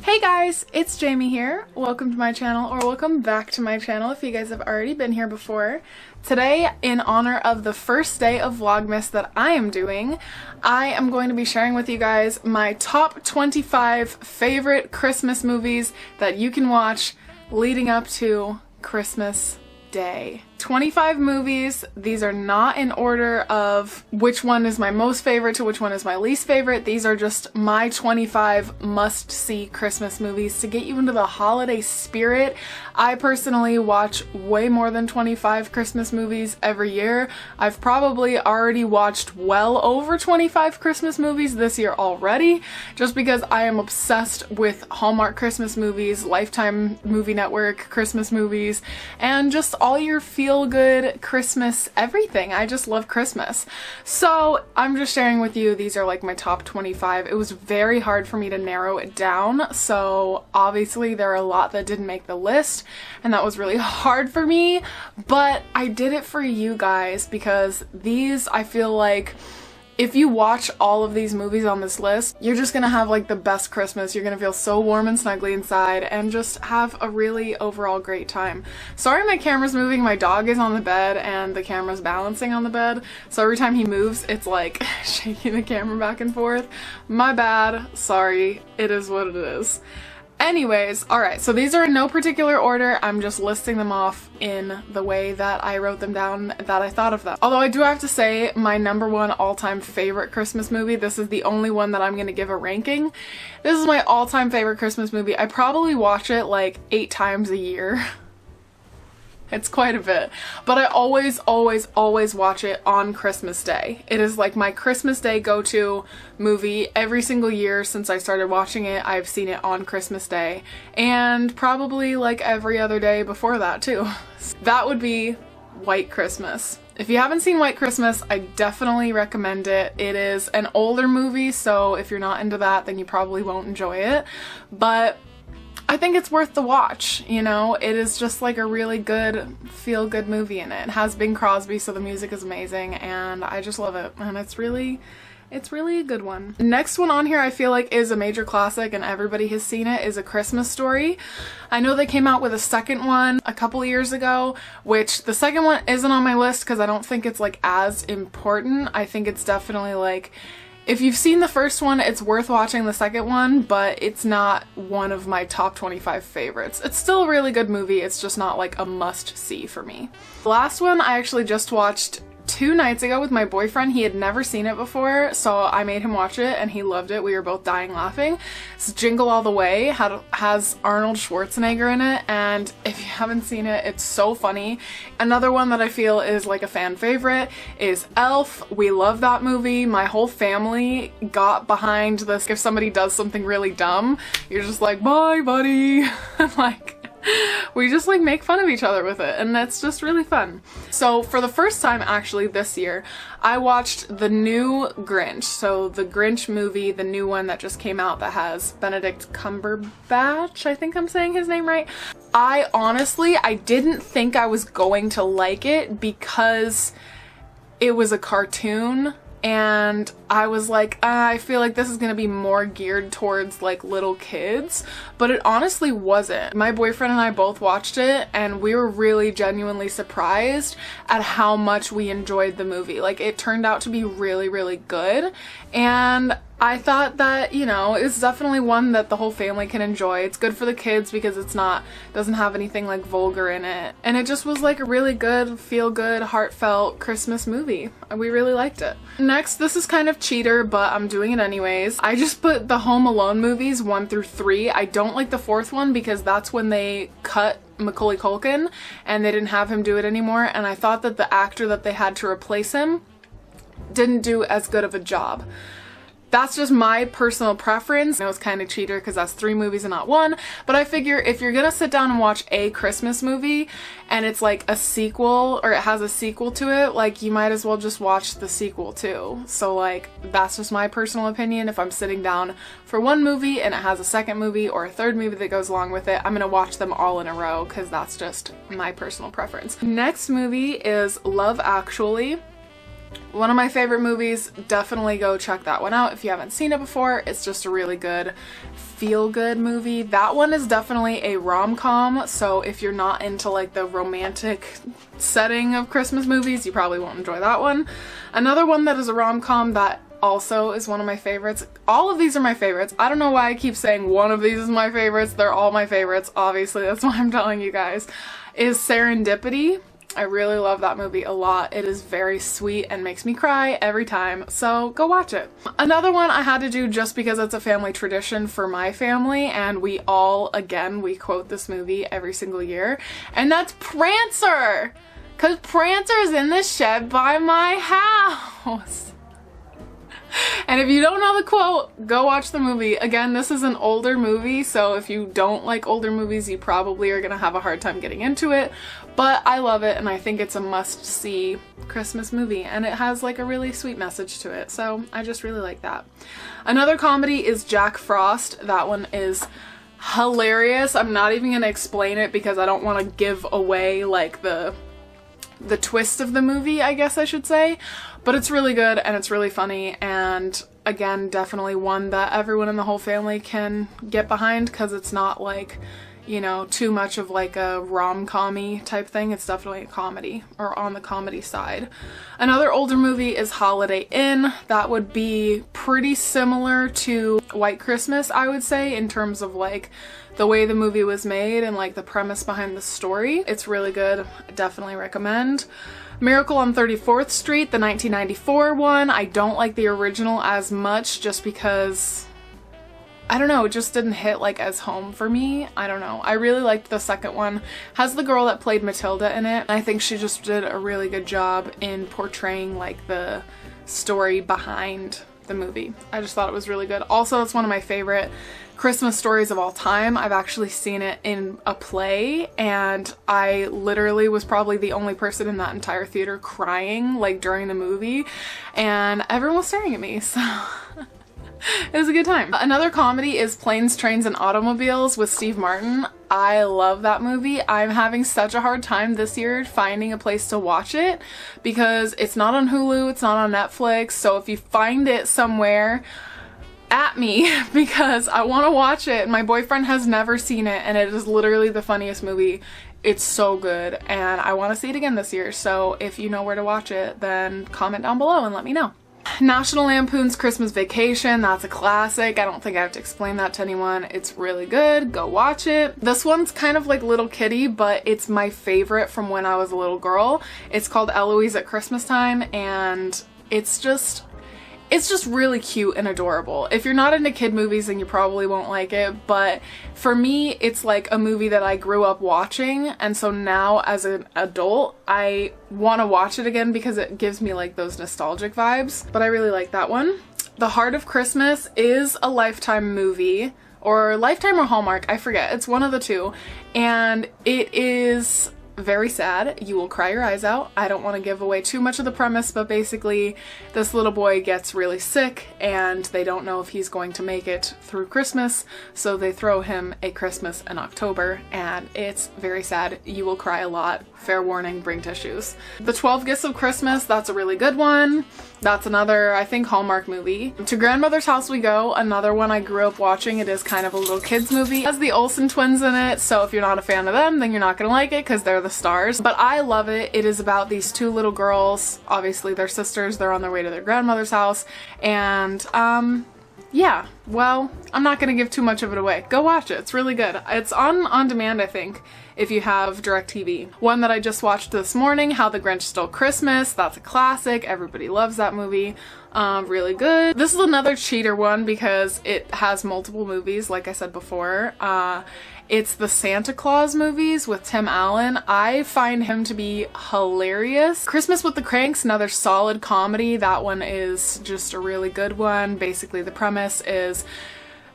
Hey guys, it's Jamie here. Welcome to my channel, or welcome back to my channel if you guys have already been here before. Today, in honor of the first day of Vlogmas that I am doing, I am going to be sharing with you guys my top 25 favorite Christmas movies that you can watch leading up to Christmas Day. 25 movies. These are not in order of which one is my most favorite to which one is my least favorite. These are just my 25 must-see Christmas movies to get you into the holiday spirit. I personally watch way more than 25 Christmas movies every year. I've probably already watched well over 25 Christmas movies this year already, just because I am obsessed with Hallmark Christmas movies, Lifetime Movie Network Christmas movies, and just all your feel-good Christmas everything. I just love Christmas. So I'm just sharing with you, these are like my top 25. It was very hard for me to narrow it down, so obviously there are a lot that didn't make the list, and that was really hard for me, but I did it for you guys because these, I feel like, if you watch all of these movies on this list, you're just gonna have like the best Christmas. You're gonna feel so warm and snuggly inside and just have a really overall great time. Sorry my camera's moving, my dog is on the bed and the camera's balancing on the bed, so every time he moves it's like shaking the camera back and forth. My bad, sorry, it is what it is. Anyways, alright, so these are in no particular order. I'm just listing them off in the way that I wrote them down, that I thought of them. Although I do have to say, my number one all-time favorite Christmas movie, this is the only one that I'm gonna give a ranking. This is my all-time favorite Christmas movie. I probably watch it like 8 times a year. It's quite a bit, but I always watch it on Christmas Day. It is like my Christmas Day go-to movie every single year since I started watching it. I've seen it on Christmas Day, and probably like every other day before that too. That would be White Christmas. If you haven't seen White Christmas, I definitely recommend it. It is an older movie, so if you're not into that, then you probably won't enjoy it, but I think it's worth the watch, you know? It is just like a really good, feel-good movie in it. It has Bing Crosby, so the music is amazing, and I just love it, and it's really a good one. Next one on here I feel like is a major classic and everybody has seen it, is A Christmas Story. I know they came out with a second one a couple years ago, which the second one isn't on my list because I don't think it's like as important. I think it's definitely like, if you've seen the first one, it's worth watching the second one, but it's not one of my top 25 favorites. It's still a really good movie, it's just not like a must-see for me. The last one I actually just watched 2 nights ago with my boyfriend. He had never seen it before, so I made him watch it and he loved it. We were both dying laughing. It's Jingle All the Way. Has Arnold Schwarzenegger in it, and if you haven't seen it, it's so funny. Another one that I feel is like a fan favorite is Elf. We love that movie. My whole family got behind this. If somebody does something really dumb, you're just like, bye buddy. Like, we just like make fun of each other with it, and that's just really fun. So for the first time actually this year, I watched the new Grinch. So the Grinch movie, the new one that just came out that has Benedict Cumberbatch, I think I'm saying his name right. I honestly didn't think I was going to like it because it was a cartoon. And I was like, I feel like this is gonna be more geared towards like little kids, but it honestly wasn't. My boyfriend and I both watched it and we were really genuinely surprised at how much we enjoyed the movie. Like, it turned out to be really, really good, and I thought that, you know, it's definitely one that the whole family can enjoy. It's good for the kids because doesn't have anything like vulgar in it. And it just was like a really good, feel-good, heartfelt Christmas movie. We really liked it. Next, this is kind of cheater, but I'm doing it anyways. I just put the Home Alone movies 1 through 3. I don't like the 4th one because that's when they cut Macaulay Culkin and they didn't have him do it anymore, and I thought that the actor that they had to replace him didn't do as good of a job. That's just my personal preference. I know it's kind of cheater because that's 3 movies and not 1, but I figure if you're gonna sit down and watch a Christmas movie and it's like a sequel, or it has a sequel to it, like, you might as well just watch the sequel too. So like, that's just my personal opinion. If I'm sitting down for one movie and it has a second movie or a third movie that goes along with it, I'm gonna watch them all in a row because that's just my personal preference. Next movie is Love Actually. One of my favorite movies. Definitely go check that one out if you haven't seen it before. It's just a really good feel-good movie. That one is definitely a rom-com, so if you're not into like the romantic setting of Christmas movies, you probably won't enjoy that one. Another one that is a rom-com that also is one of my favorites. All of these are my favorites. I don't know why I keep saying one of these is my favorites. They're all my favorites, obviously. That's why I'm telling you guys. Is Serendipity. I really love that movie a lot. It is very sweet and makes me cry every time, so go watch it. Another one I had to do just because it's a family tradition for my family, and we all, again, we quote this movie every single year, and that's Prancer! Cause Prancer's in the shed by my house. And if you don't know the quote, go watch the movie. Again, this is an older movie, so if you don't like older movies, you probably are gonna have a hard time getting into it. But I love it, and I think it's a must-see Christmas movie, and it has like a really sweet message to it, so I just really like that. Another comedy is Jack Frost. That one is hilarious. I'm not even gonna explain it because I don't want to give away like the twist of the movie, I guess I should say. But it's really good and it's really funny, and again, definitely one that everyone in the whole family can get behind because it's not like, you know, too much of like a rom-com-y type thing. It's definitely a comedy, or on the comedy side. Another older movie is Holiday Inn. That would be pretty similar to White Christmas, I would say, in terms of like the way the movie was made and like the premise behind the story. It's really good. I definitely recommend. Miracle on 34th Street, the 1994 one. I don't like the original as much just because, I don't know, it just didn't hit like as home for me. I don't know. I really liked the second one. Has the girl that played Matilda in it. I think she just did a really good job in portraying like the story behind the movie. I just thought it was really good. Also, it's one of my favorite Christmas stories of all time. I've actually seen it in a play, and I literally was probably the only person in that entire theater crying like during the movie, and everyone was staring at me, so it was a good time. Another comedy is Planes, Trains, and Automobiles with Steve Martin. I love that movie. I'm having such a hard time this year finding a place to watch it because it's not on Hulu, it's not on Netflix, so if you find it somewhere, at me, because I want to watch it. My boyfriend has never seen it, and it is literally the funniest movie. It's so good, and I want to see it again this year, so if you know where to watch it, then comment down below and let me know. National Lampoon's Christmas Vacation, that's a classic. I don't think I have to explain that to anyone. It's really good. Go watch it. This one's kind of like Little Kitty, but it's my favorite from when I was a little girl. It's called Eloise at Christmas Time, and it's just really cute and adorable. If you're not into kid movies, then you probably won't like it, but for me, it's like a movie that I grew up watching, and so now as an adult, I want to watch it again because it gives me like those nostalgic vibes, but I really like that one. The Heart of Christmas is a Lifetime movie, or Lifetime or Hallmark, I forget. It's one of the two, and it is very sad. You will cry your eyes out. I don't want to give away too much of the premise, but basically this little boy gets really sick and they don't know if he's going to make it through Christmas, so they throw him a Christmas in October, and it's very sad. You will cry a lot. Fair warning, bring tissues. The 12 Gifts of Christmas, that's a really good one. That's another, I think, Hallmark movie. To Grandmother's House We Go, another one I grew up watching. It is kind of a little kids movie. It has the Olsen twins in it, so if you're not a fan of them, then you're not gonna like it because they're the stars. But I love it. It is about these two little girls. Obviously, they're sisters. They're on their way to their grandmother's house, and yeah, well, I'm not gonna give too much of it away. Go watch it. It's really good. It's on demand, I think, if you have DirecTV. One that I just watched this morning, How the Grinch Stole Christmas. That's a classic. Everybody loves that movie. Really good. This is another cheater one because it has multiple movies, like I said before. It's the Santa Claus movies with Tim Allen. I find him to be hilarious. Christmas with the Cranks, another solid comedy. That one is just a really good one. Basically, the premise is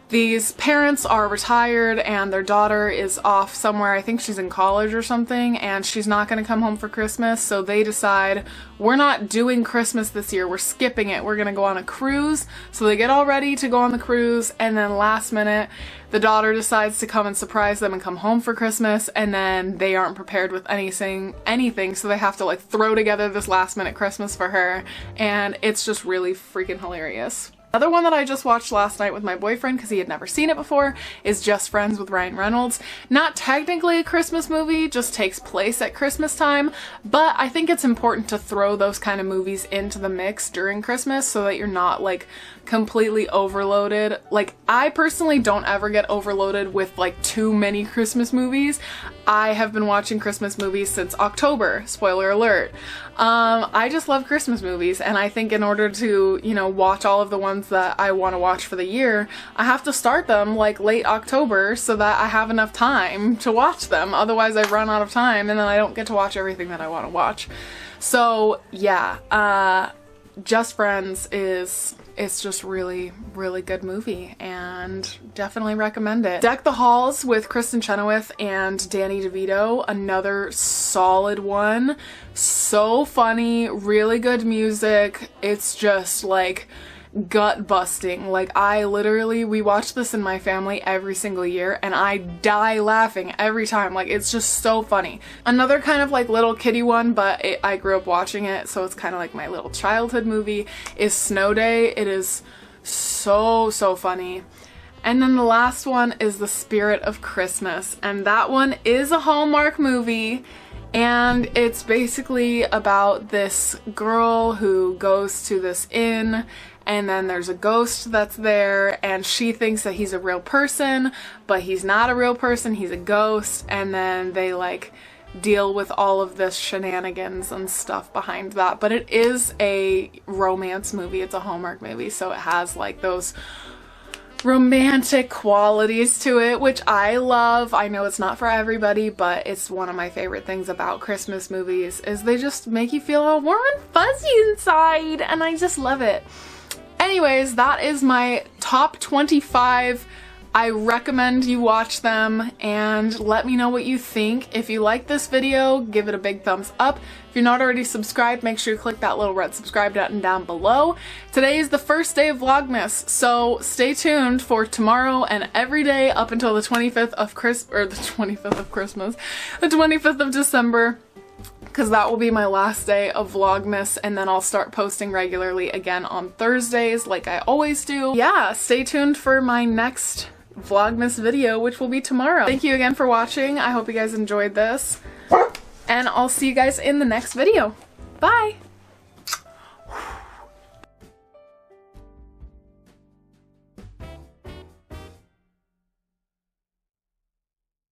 these parents are retired and their daughter is off somewhere. I think she's in college or something, and she's not going to come home for Christmas, so they decide, we're not doing Christmas this year, we're skipping it, we're going to go on a cruise. So they get all ready to go on the cruise, and then last minute the daughter decides to come and surprise them and come home for Christmas, and then they aren't prepared with anything, so they have to like throw together this last minute Christmas for her, and it's just really freaking hilarious. Another one that I just watched last night with my boyfriend because he had never seen it before is Just Friends with Ryan Reynolds. Not technically a Christmas movie, just takes place at Christmas time, but I think it's important to throw those kind of movies into the mix during Christmas so that you're not like completely overloaded. Like, I personally don't ever get overloaded with like too many Christmas movies. I have been watching Christmas movies since October, spoiler alert. I just love Christmas movies, and I think in order to, you know, watch all of the ones that I want to watch for the year, I have to start them like late October so that I have enough time to watch them. Otherwise I run out of time and then I don't get to watch everything that I want to watch. So yeah, Just Friends it's just really good movie and definitely recommend it. Deck the Halls with Kristen Chenoweth and Danny DeVito, another solid one. So funny, really good music. It's just like gut busting. Like, we watch this in my family every single year and I die laughing every time. Like, it's just so funny. Another kind of like little kiddie one, but I grew up watching it, so it's kind of like my little childhood movie, is Snow Day. It is so funny. And then the last one is The Spirit of Christmas, and that one is a Hallmark movie. And it's basically about this girl who goes to this inn, and then there's a ghost that's there, and she thinks that he's a real person, but he's not a real person, he's a ghost, and then they like deal with all of this shenanigans and stuff behind that. But it is a romance movie, it's a Hallmark movie, so it has like those romantic qualities to it, which I love. I know it's not for everybody, but it's one of my favorite things about Christmas movies is they just make you feel all warm and fuzzy inside, and I just love it. Anyways, that is my top 25. I recommend you watch them and let me know what you think. If you like this video, give it a big thumbs up. If you're not already subscribed, make sure you click that little red subscribe button down below. Today is the first day of Vlogmas, so stay tuned for tomorrow and every day up until the 25th of the 25th of December. Because that will be my last day of Vlogmas, and then I'll start posting regularly again on Thursdays like I always do. Yeah, stay tuned for my next Vlogmas video, which will be tomorrow. Thank you again for watching. I hope you guys enjoyed this, and I'll see you guys in the next video. Bye!